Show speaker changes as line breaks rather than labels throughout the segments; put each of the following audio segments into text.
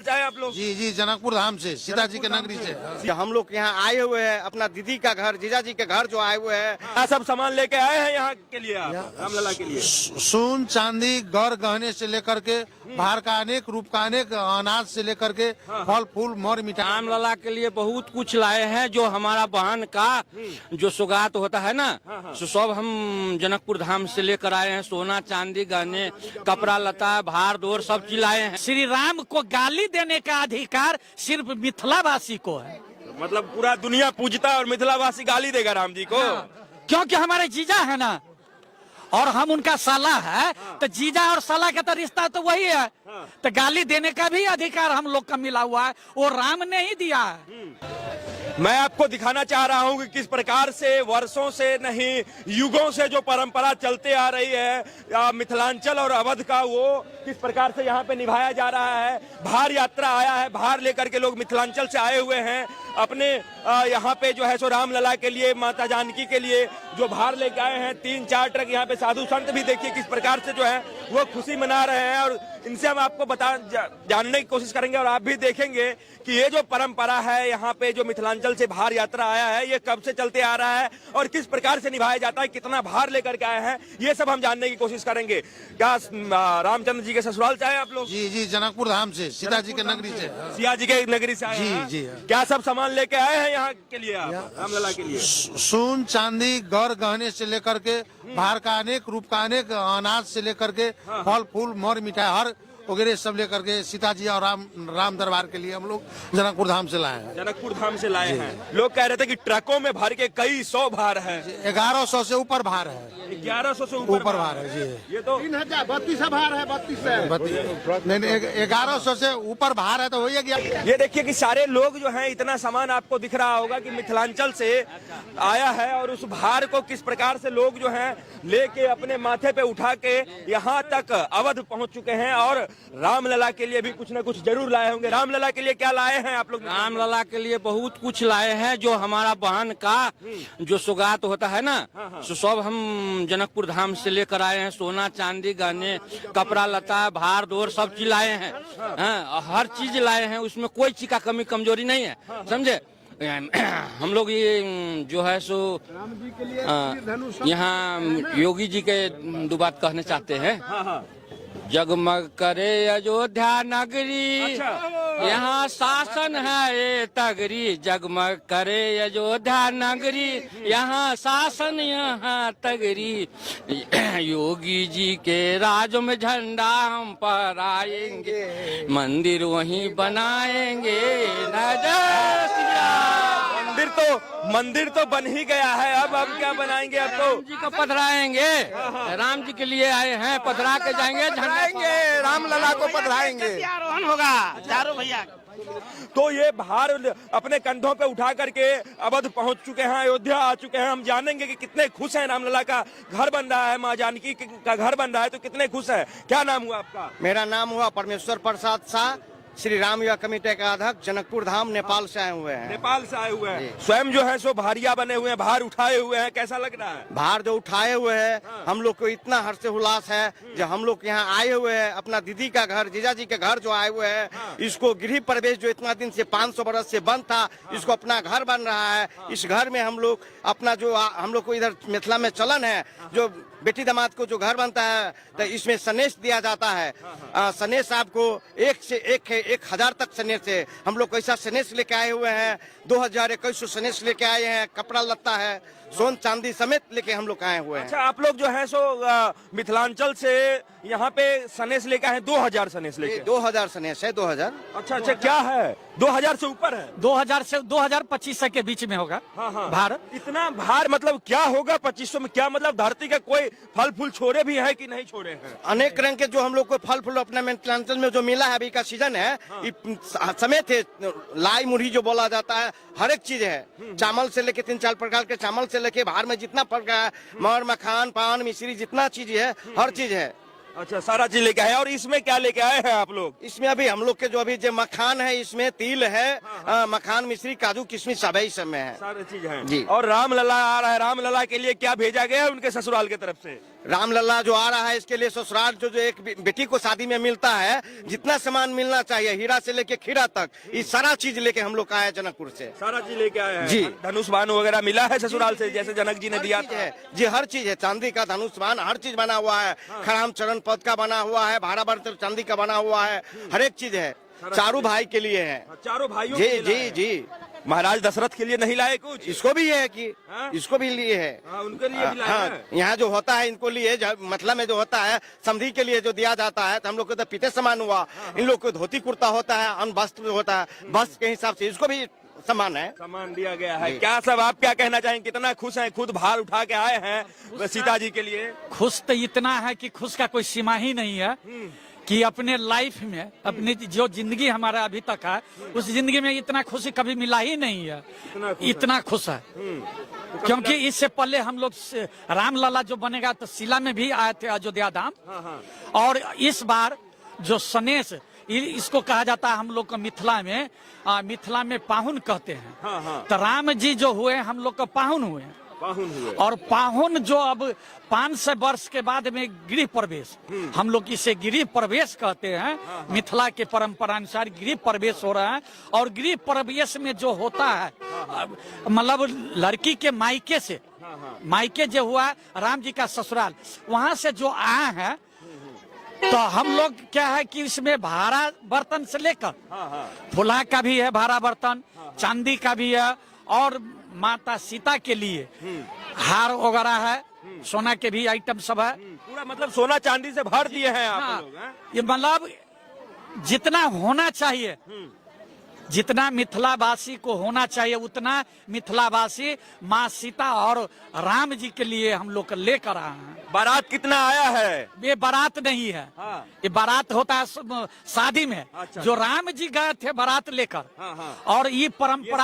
से आए आप लोग?
जी जी, जनकपुर धाम से, सीता जी के नगरी से।
हम लोग यहाँ आए हुए हैं, अपना दीदी का घर, जीजा जी के घर जो आए हुए हैं।
क्या सब सामान लेके आए हैं यहाँ के लिए आप, रामलला के लिए?
सोन चांदी गौर गहने से लेकर के बाहर का अनेक रूप का अनेक अनाज से लेकर के फल फूल मोर मिठाई।
रामलला के लिए बहुत कुछ लाए हैं, जो हमारा बहन का जो सौगात होता है ना, सो सब हम जनकपुर धाम से लेकर आए हैं। सोना चांदी गहने कपड़ा लता भार दौर सब चीज लाए हैं।
श्री राम को गाली देने का अधिकार सिर्फ मिथिलावासी को है।
मतलब पूरा दुनिया पूजता है और मिथिलावासी गाली देगा राम जी को?
क्योंकि हमारे जीजा है ना, और हम उनका साला है, तो जीजा और साला का तो रिश्ता तो वही है। तो गाली देने का भी अधिकार हम लोग का मिला हुआ है, वो राम ने ही दिया है।
मैं आपको दिखाना चाह रहा हूं कि किस प्रकार से वर्षों से नहीं युगों से जो परंपरा चलते आ रही है मिथिलांचल और अवध का, वो किस प्रकार से यहाँ पे निभाया जा रहा है। भार यात्रा आया है, भार लेकर के लोग मिथिलांचल से आए हुए हैं अपने यहाँ पे जो है सो रामलला के लिए, माता जानकी के लिए जो भार लेके आए हैं। 3-4 ट्रक यहाँ पे साधु संत भी देखिए किस प्रकार से जो है वो खुशी मना रहे हैं, और इनसे हम आपको जानने की कोशिश करेंगे और आप भी देखेंगे कि ये जो परंपरा है यहाँ पे जो मिथिलांचल से भार यात्रा आया है, ये कब से चलते आ रहा है और किस प्रकार से निभाया जाता है, कितना भार लेकर के आए हैं, ये सब हम जानने की कोशिश करेंगे। क्या रामचंद्र जी के ससुराल से आए आप लोग?
जी जी, जनकपुर धाम से, सीता जी के नगरी से।
सिया जी के नगरी से आए
जी
हैं?
जी।
क्या सब सामान लेके आए हैं यहाँ के लिए आप, रामलला के लिए?
सोन चांदी गौर गहने से लेकर के बाहर का अनेक रूप का अनेक अनाज से लेकर के फल फूल मोर मिठाई हर वगैरह सब लेकर के सीता जी और राम दरबार के लिए हम लोग जनकपुर धाम से लाए हैं।
जनकपुर धाम से लाए हैं। लोग कह रहे थे कि ट्रकों में भर के कई 100 भार है।
1100 से ऊपर भार है।
1100 से
ऊपर भार है जी।
ये तो
3032 भार है, 32
नहीं 1100 से ऊपर भार है तो हो गया।
ये देखिए कि सारे लोग जो हैं, इतना सामान आपको दिख रहा होगा कि मिथिलांचल से आया है, और उस भार को किस प्रकार से लोग जो हैं लेके अपने माथे पे उठा के यहाँ तक अवध पहुंच चुके हैं, और रामलला के लिए भी कुछ न कुछ जरूर लाए होंगे। रामलला के लिए क्या लाए हैं आप लोग?
रामलला के लिए बहुत कुछ लाए हैं, जो हमारा बहन का जो सौगात होता है ना, सो सब हम जनकपुर धाम से लेकर आए हैं। सोना चांदी गहने कपड़ा लता भार दौर सब चीज लाए हैं। हर चीज लाए हैं, उसमें कोई चीज का कमी कमजोरी नहीं है, समझे। हम लोग ये जो है सो यहाँ योगी जी के दो बात कहने चाहते हैं। जगमग करे अयोध्या नगरी, यहाँ शासन है ये तगरी। जगमग करे अयोध्या नगरी, यहाँ शासन यहाँ तगरी। योगी जी के राज में झंडा हम फहराएंगे, मंदिर वहीं बनाएंगे।
मंदिर तो बन ही गया है, अब क्या बनाएंगे? अब तो
राम जी को पधराएंगे, राम जी के लिए आए हैं, पधरा के जाएंगे,
झंडाएंगे, रामलला को पधराएंगे।
आरोहण होगा चारों भैया।
तो ये भार अपने कंधों पे उठा करके अवध पहुंच चुके हैं, अयोध्या आ चुके हैं। हम जानेंगे कि कितने खुश हैं। रामलला का घर बन रहा है, माँ जानकी का घर बन रहा है, तो कितने खुश हैं। क्या नाम हुआ आपका?
मेरा नाम हुआ परमेश्वर प्रसाद शाह, श्री राम युवा कमेटी का अध्यक्ष, जनकपुर धाम, नेपाल से आए हुए हैं।
नेपाल से आए हुए हैं। स्वयं जो है सो भारिया बने हुए हैं, भार उठाए हुए हैं। कैसा लग रहा है?
भार जो उठाए हुए हैं, हम लोग को इतना हर्ष उल्लास है। जो हम लोग यहाँ आए हुए हैं, अपना दीदी का घर, जीजा जी के घर जो आए हुए हैं, इसको गृह प्रवेश जो इतना दिन से 500 बरस से बंद था, इसको अपना घर बन रहा है। इस घर में हम लोग अपना जो हम लोग को इधर मिथिला में चलन है, जो बेटी दामाद को जो घर बनता है तो इसमें सनेश दिया जाता है। सनेश आपको 1 से 1000 तक सनेश है। हम लोग कैसा सनेश लेके आए हुए हैं, 2100 सनेश लेके आए हैं। कपड़ा लत्ता है, सोन चांदी समेत लेके हम लोग आए हुए हैं।
अच्छा, आप लोग जो है सो मिथिलांचल से यहाँ पे सनेश लेके आए, 2000 सनेश लेके?
2000 सनेश है, 2000।
अच्छा, क्या है? 2000 से ऊपर है?
2000 से 2025 के बीच में होगा भार।
इतना भार मतलब क्या होगा 2500 में? क्या मतलब धरती का कोई फल फूल छोड़े भी है कि नहीं छोड़े हैं?
अनेक रंग के जो हम लोग को फल फूल अपने मिथिलांचल में जो मिला है, अभी का सीजन है, समेत है। लाई मुरही जो बोला जाता है, हर एक चीज है। चावल से लेके 3-4 प्रकार के चावल से लेके भार में जितना प्रकार है, मर मखान पान मिश्री जितना चीज है, हर चीज है।
अच्छा, सारा चीज लेके आए। और इसमें क्या लेके आए हैं आप लोग?
इसमें अभी हम लोग के जो अभी जो मखान है, इसमें तिल है, मखान मिश्री काजू किशमिश सब ही सब में है।
सारी चीज है
जी।
और रामलला आ रहा है, रामलला के लिए क्या भेजा गया है उनके ससुराल की तरफ से?
रामलला जो आ रहा है इसके लिए ससुराल जो एक बेटी को शादी में मिलता है, जितना सामान मिलना चाहिए हीरा से लेके खीरा तक, ये सारा चीज लेके हम लोग आए हैं जनकपुर से।
सारा चीज लेके आए हैं
जी।
धनुष बाण वगैरह मिला है ससुराल से जैसे जनक जी ने दिया
चीज
था?
है जी, हर चीज है, चांदी का धनुष बाण हर चीज बना हुआ है, खड़ाम चरण पद का बना हुआ है, भाड़ा बर्तन चांदी का बना हुआ है, हर एक चीज है, चारों भाई के लिए है।
चारों भाइयों
जी
के लिए
जी
लाए।
जी।
महाराज दशरथ के लिए नहीं लाए कुछ?
इसको भी है कि
हाँ?
इसको भी लिए है।
हाँ, उनके लिए भी लाए
हाँ,
हैं।
यहाँ जो होता है इनको लिए मतलब में जो होता है समधी के लिए जो दिया जाता है, तो हम लोग को तो पीते समान हुआ, इन लोग को धोती कुर्ता होता है, अन्न वस्त्र होता है, वस्त्र के हिसाब से इसको भी समान है।
सामान दिया गया है। क्या सब आप क्या कहना चाहेंगे, कितना खुश हैं? खुद भार उठा के आए हैं सीता जी के लिए।
खुश तो इतना है कि खुश का कोई सीमा ही नहीं है कि अपने लाइफ में अपनी जो जिंदगी हमारा अभी तक है उस जिंदगी में इतना खुशी कभी मिला ही नहीं है। इतना खुश है क्योंकि इससे पहले हम लोग रामलला जो बनेगा तो शिला में भी आए थे अयोध्या धाम, और इस बार जो सनेश इसको कहा जाता है हम लोग को मिथिला में पाहुन कहते हैं। तो राम जी जो हुए हम लोग को पाहुन हुए, और पाहुन जो अब 500 वर्ष के बाद में गृह प्रवेश, हम लोग इसे गृह प्रवेश कहते हैं। मिथिला के परंपरा अनुसार गृह प्रवेश हो रहा है, और गृह प्रवेश में जो होता है मतलब लड़की के मायके से, मायके जो हुआ राम जी का ससुराल, वहां से जो आए हैं, तो हम लोग क्या है कि इसमें भाड़ा बर्तन से लेकर फुला का भी है, भाड़ा बर्तन चांदी का भी है, और माता सीता के लिए हार वगैरह है, सोना के भी आइटम सब है।
पूरा मतलब सोना चांदी से भर दिए हैं आप लोग, हैं?
ये मतलब जितना होना चाहिए, जितना मिथिलावासी को होना चाहिए उतना मिथिलावासी माँ सीता और राम जी के लिए हम लोग लेकर आए हैं।
बारात कितना आया है?
ये बारात नहीं है,
हाँ।
ये बारात होता है शादी में।
अच्छा।
जो राम जी गए थे बारात लेकर, और ये परंपरा,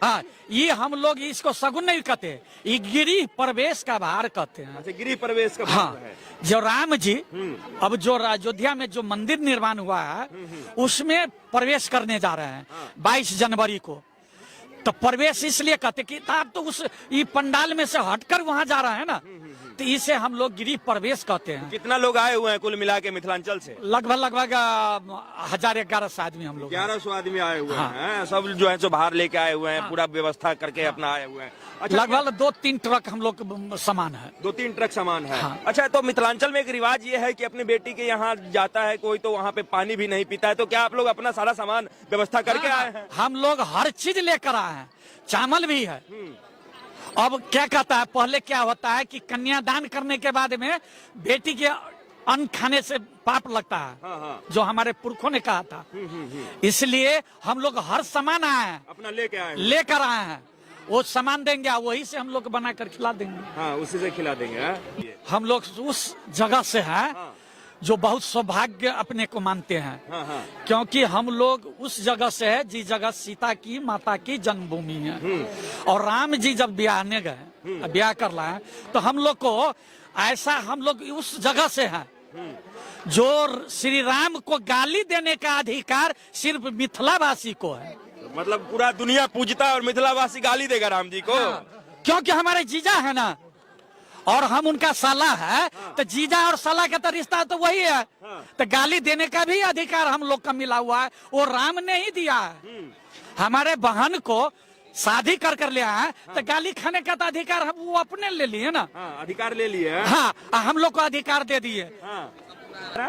हाँ, ये हम लोग इसको सगुन नहीं कहते, ये गिरी प्रवेश का भार कहते हैं।
अच्छा, गृह प्रवेश का
हाँ,
भार है।
जो राम जी अब जो अयोध्या में जो मंदिर निर्माण हुआ है उसमें प्रवेश करने जा रहे हैं 22 जनवरी को। तो प्रवेश इसलिए कहते कि आप तो उस ये पंडाल में से हटकर वहां जा रहे हैं ना, तो इसे हम लोग गृह प्रवेश कहते हैं।
कितना लोग आए हुए हैं कुल मिला के मिथिलांचल से?
लगभग 1011 आदमी हम लोग।
1100 आदमी आए हुए
हाँ।
हैं, सब जो है सो बाहर लेके आए हुए हैं, पूरा व्यवस्था करके अपना आए हुए हैं। अच्छा,
लगभग 2-3 ट्रक हम लोग सामान है।
2-3 ट्रक सामान है।
हाँ।
अच्छा, तो मिथिलांचल में एक रिवाज ये है कि अपनी बेटी के यहाँ जाता है कोई तो वहाँ पे पानी भी नहीं पीता है, तो क्या आप लोग अपना सारा सामान व्यवस्था करके आए हैं?
हम लोग हर चीज लेकर आए हैं, चावल भी है। अब क्या कहता है, पहले क्या होता है कि कन्यादान करने के बाद में बेटी के अन्न खाने से पाप लगता है, जो हमारे पुरखों ने कहा था। इसलिए हम लोग हर सामान आए हैं,
अपना
लेकर आए हैं, वो सामान देंगे, वही से हम लोग बना कर खिला देंगे।
हाँ, उसी से खिला देंगे। हाँ?
हम लोग उस जगह से हैं जो बहुत सौभाग्य अपने को मानते हैं, क्योंकि हम लोग उस जगह से है जिस जगह सीता की माता की जन्मभूमि है। और राम जी जब ब्याहने गए, ब्याह कर लाए, तो हम लोग को ऐसा, हम लोग उस जगह से हैं जो श्री राम को गाली देने का अधिकार सिर्फ मिथिलावासी को है।
मतलब पूरा दुनिया पूजता है और मिथिलावासी गाली देगा राम जी को?
क्योंकि हमारे जीजा है ना, और हम उनका साला है, तो जीजा और साला का तो रिश्ता तो वही है। तो गाली देने का भी अधिकार हम लोग का मिला हुआ है, वो राम ने ही दिया है। हमारे बहन को शादी कर ले आए, तो गाली खाने का तो अधिकार हम वो अपने ले लिए ना।
अधिकार ले लिए।
हाँ, हम लोग को अधिकार दे दिए।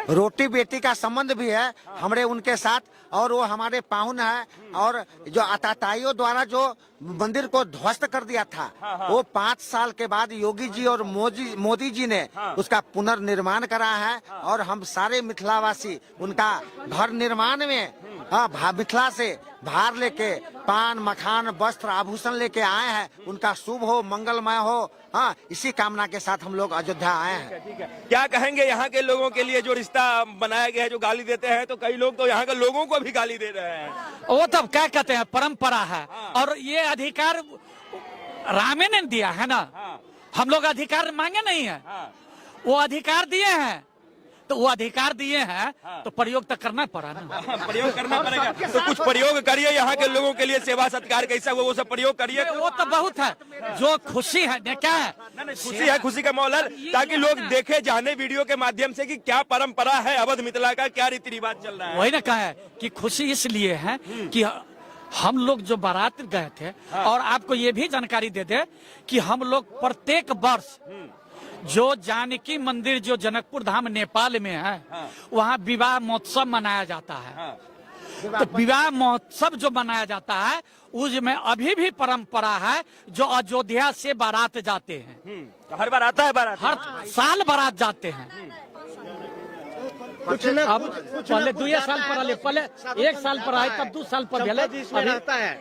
रोटी बेटी का संबंध भी है हमारे उनके साथ, और वो हमारे पाहुन है। और जो आताताइयों द्वारा जो मंदिर को ध्वस्त कर दिया था, वो 5 साल के बाद योगी जी और मोदी जी ने उसका पुनर्निर्माण करा है। और हम सारे मिथिलावासी उनका घर निर्माण में मिथिला से भार लेके पान मखान वस्त्र आभूषण लेके आए हैं। उनका शुभ हो, मंगलमय हो, हाँ, इसी कामना के साथ हम लोग अयोध्या आए हैं।
ठीक है, क्या कहेंगे यहाँ के लोगों के लिए जो रिश्ता बनाया गया है, जो गाली देते हैं, तो कई लोग तो यहाँ के लोगों को भी गाली दे रहे हैं।
वो तब क्या कहते हैं, परंपरा है, और ये अधिकार रामे ने दिया है ना। हम लोग अधिकार मांगे नहीं है, वो अधिकार दिए हैं। तो वो अधिकार दिए हैं तो प्रयोग तो करना पड़ा ना।
प्रयोग करना पड़ेगा, तो कुछ प्रयोग करिए यहाँ के लोगों के लिए, सेवा सत्कार कैसा हुआ वो सब प्रयोग करिए।
वो तो बहुत है, जो खुशी है ने क्या है,
खुशी है, खुशी का माहौल है, ताकि लोग देखे जाने वीडियो के माध्यम से कि क्या परंपरा है अवध मिथिला का, क्या रीति रिवाज चल रहा है।
वही ना कहा है कि खुशी इसलिए है कि हम लोग जो बारात गए थे, और आपको ये भी जानकारी दे दे कि हम लोग प्रत्येक वर्ष जो जानकी मंदिर जो जनकपुर धाम नेपाल में है, वहाँ विवाह महोत्सव मनाया जाता है। तो विवाह महोत्सव जो मनाया जाता है उसमें अभी भी परंपरा है, जो अयोध्या से बारात जाते हैं।
तो हर बार आता है बारात,
हर साल बारात जाते हैं। अब पहले 2 साल पर आले, पहले 1 साल पर आए, तब 2 साल पर भेले।
रहता है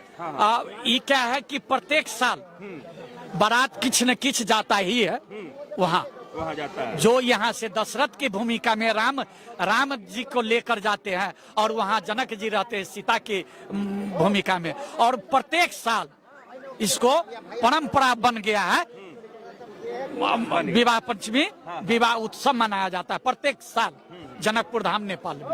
ये क्या है कि प्रत्येक साल बारात किछ न किछ जाता ही है वहाँ
जाता है।
जो यहाँ से दशरथ की भूमिका में राम जी को लेकर जाते हैं, और वहाँ जनक जी रहते हैं सीता की भूमिका में। और प्रत्येक साल इसको परंपरा बन गया है, विवाह पंचमी विवाह उत्सव मनाया जाता है प्रत्येक साल जनकपुर धाम नेपाल में।